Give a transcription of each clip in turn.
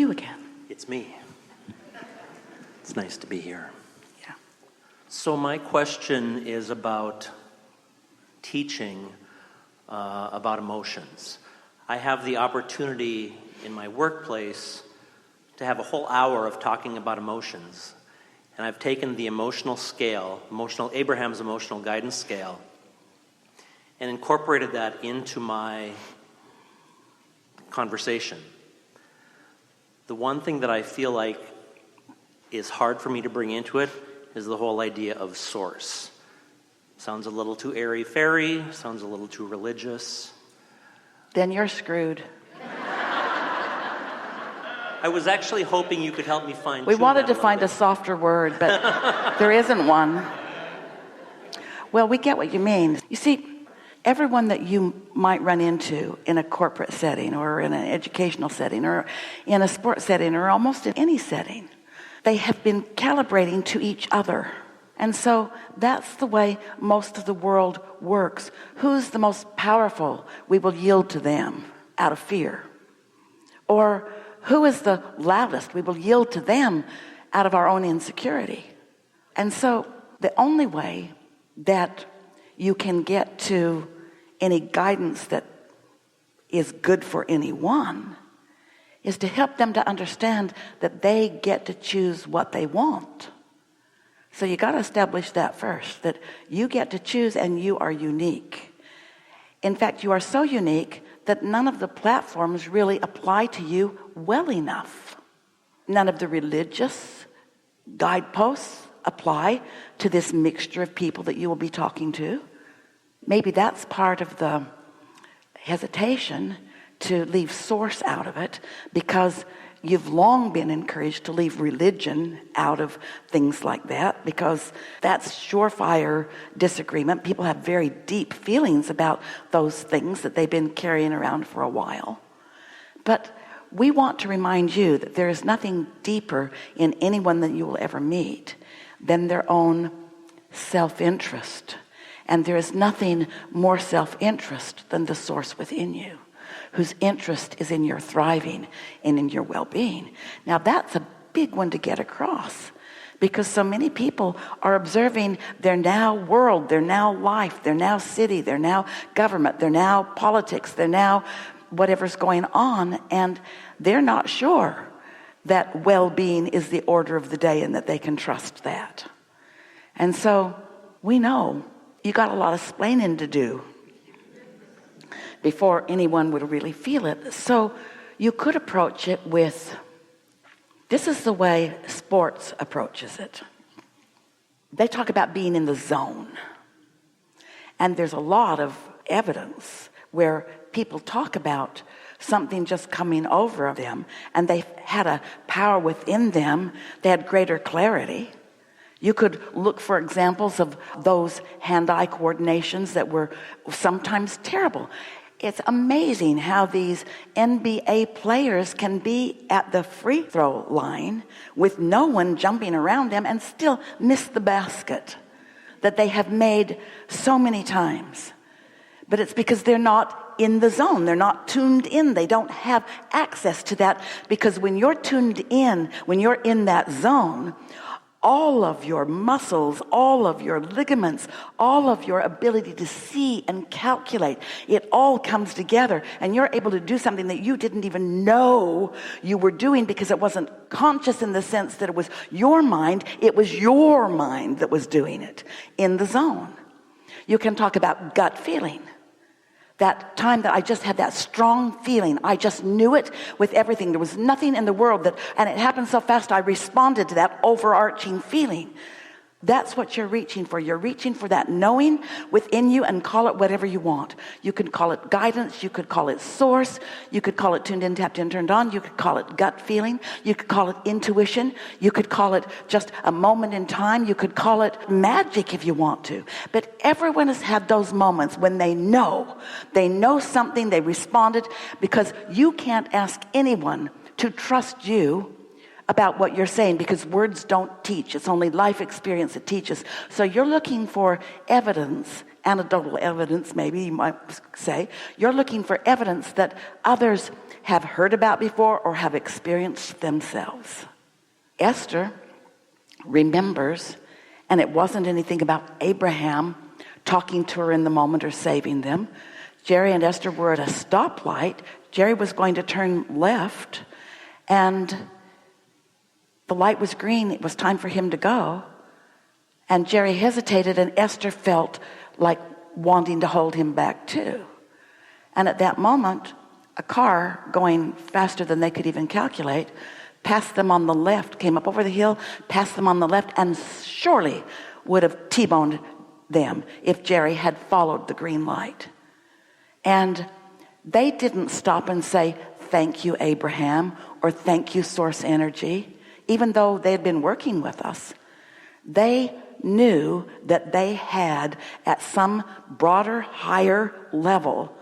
you again. It's me. It's nice to be here. Yeah. So my question is about teaching about emotions. I have the opportunity in my workplace to have a whole hour of talking about emotions. And I've taken the emotional scale, Abraham's emotional guidance scale, and incorporated that into my conversation. The one thing that I feel like is hard for me to bring into it is the whole idea of source. Sounds a little too airy-fairy, sounds a little too religious. Then you're screwed. I was actually hoping you could help me find. We wanted to find a softer word, but there isn't one. Well, we get what you mean. You see, everyone that you might run into in a corporate setting or in an educational setting or in a sports setting or almost in any setting, they have been calibrating to each other. And so that's the way most of the world works. Who's the most powerful? We will yield to them out of fear. Or who is the loudest? We will yield to them out of our own insecurity. And so the only way that you can get to any guidance that is good for anyone is to help them to understand that they get to choose what they want. So you got to establish that first, that you get to choose and you are unique. In fact, you are so unique that none of the platforms really apply to you well enough. None of the religious guideposts apply to this mixture of people that you will be talking to. Maybe that's part of the hesitation to leave source out of it, because you've long been encouraged to leave religion out of things like that, because that's surefire disagreement. People have very deep feelings about those things that they've been carrying around for a while. But we want to remind you that there is nothing deeper in anyone that you will ever meet than their own self-interest. And there is nothing more self-interest than the source within you, whose interest is in your thriving and in your well-being. Now that's a big one to get across, because so many people are observing their now world, their now life, their now city, their now government, their now politics, their now whatever's going on, and they're not sure that well-being is the order of the day and that they can trust that. And so we know you got a lot of splaining to do before anyone would really feel it. So you could approach it with, this is the way sports approaches it. They talk about being in the zone. And there's a lot of evidence where people talk about something just coming over them, and they had a power within them. They had greater clarity. You could look for examples of those hand-eye coordinations that were sometimes terrible. It's amazing how these NBA players can be at the free throw line with no one jumping around them and still miss the basket that they have made so many times. But it's because they're not in the zone. They're not tuned in. They don't have access to that, because when you're tuned in, when you're in that zone, all of your muscles, all of your ligaments, all of your ability to see and calculate, it all comes together, and you're able to do something that you didn't even know you were doing, because it wasn't conscious in the sense that it was your mind. It was your mind that was doing it in the zone. You can talk about gut feeling. That time that I just had that strong feeling. I just knew it with everything. There was nothing in the world and it happened so fast, I responded to that overarching feeling. That's what you're reaching for. You're reaching for that knowing within you, and call it whatever you want. You could call it guidance. You could call it source. You could call it tuned in, tapped in, turned on. You could call it gut feeling. You could call it intuition. You could call it just a moment in time. You could call it magic if you want to. But everyone has had those moments when they know something, they responded, because you can't ask anyone to trust you about what you're saying, because words don't teach. It's only life experience that teaches. So you're looking for evidence, anecdotal evidence maybe you might say. You're looking for evidence that others have heard about before or have experienced themselves. Esther remembers, and it wasn't anything about Abraham talking to her in the moment or saving them. Jerry and Esther were at a stoplight. Jerry was going to turn left, and the light was green. It was time for him to go. And Jerry hesitated, and Esther felt like wanting to hold him back too. And at that moment, a car going faster than they could even calculate passed them on the left, came up over the hill, passed them on the left, and surely would have T-boned them if Jerry had followed the green light. And they didn't stop and say, "Thank you, Abraham," or "Thank you, Source Energy," even though they had been working with us. They knew that they had, at some broader, higher level,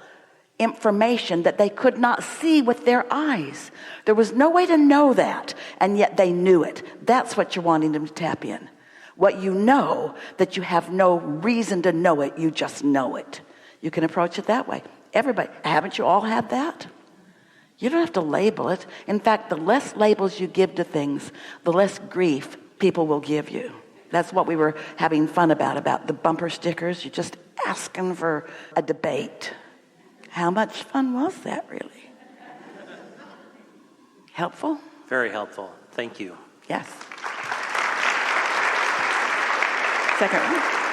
information that they could not see with their eyes. There was no way to know that, and yet they knew it. That's what you're wanting them to tap in. What you know, that you have no reason to know it, you just know it. You can approach it that way. Everybody, haven't you all had that? You don't have to label it. In fact, the less labels you give to things, the less grief people will give you. That's what we were having fun about the bumper stickers. You're just asking for a debate. How much fun was that, really? Helpful? Very helpful. Thank you. Yes. Second one.